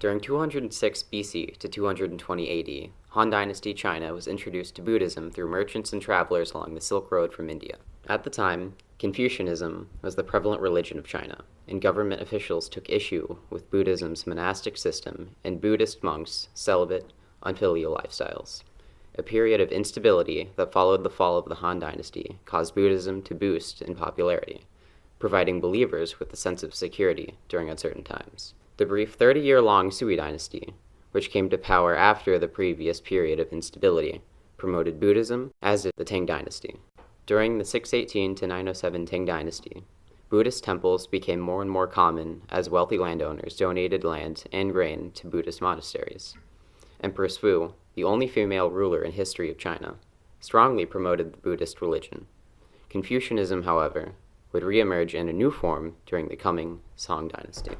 During 206 BC to 220 AD, Han Dynasty China was introduced to Buddhism through merchants and travelers along the Silk Road from India. At the time, Confucianism was the prevalent religion of China, and government officials took issue with Buddhism's monastic system and Buddhist monks' celibate, unfilial lifestyles. A period of instability that followed the fall of the Han Dynasty caused Buddhism to boost in popularity, providing believers with a sense of security during uncertain times. The brief 30-year-long Sui dynasty, which came to power after the previous period of instability, promoted Buddhism, as did the Tang dynasty. During the 618 to 907 Tang dynasty, Buddhist temples became more and more common as wealthy landowners donated land and grain to Buddhist monasteries. Empress Wu, the only female ruler in history of China, strongly promoted the Buddhist religion. Confucianism, however, would reemerge in a new form during the coming Song dynasty.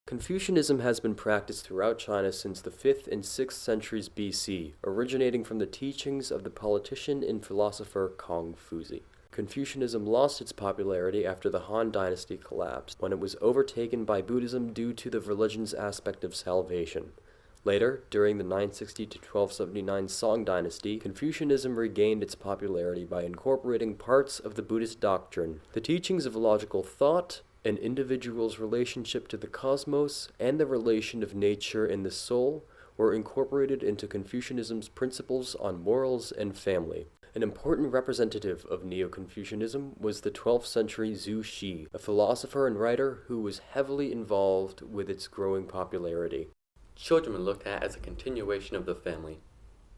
Confucianism has been practiced throughout China since the 5th and 6th centuries BC, originating from the teachings of the politician and philosopher Confucius. Confucianism lost its popularity after the Han Dynasty collapsed, when it was overtaken by Buddhism due to the religion's aspect of salvation. Later, during the 960 to 1279 Song dynasty, Confucianism regained its popularity by incorporating parts of the Buddhist doctrine. The teachings of logical thought, an individual's relationship to the cosmos, and the relation of nature and the soul were incorporated into Confucianism's principles on morals and family. An important representative of Neo-Confucianism was the 12th century Zhu Xi, a philosopher and writer who was heavily involved with its growing popularity. Children were looked at as a continuation of the family.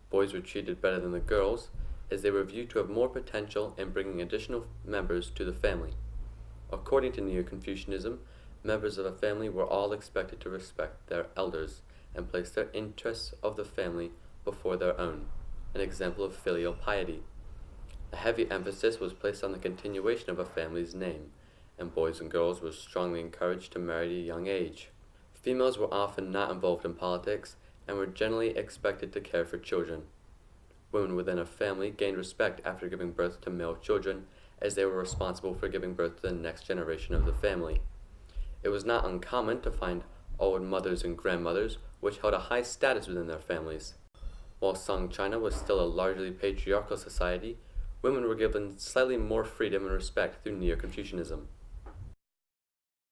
Boys were treated better than the girls, as they were viewed to have more potential in bringing additional members to the family. According to Neo-Confucianism, members of a family were all expected to respect their elders and place their interests of the family before their own, an example of filial piety. A heavy emphasis was placed on the continuation of a family's name, and boys and girls were strongly encouraged to marry at a young age. Females were often not involved in politics and were generally expected to care for children. Women within a family gained respect after giving birth to male children, as they were responsible for giving birth to the next generation of the family. It was not uncommon to find old mothers and grandmothers, which held a high status within their families. While Song China was still a largely patriarchal society, women were given slightly more freedom and respect through Neo-Confucianism.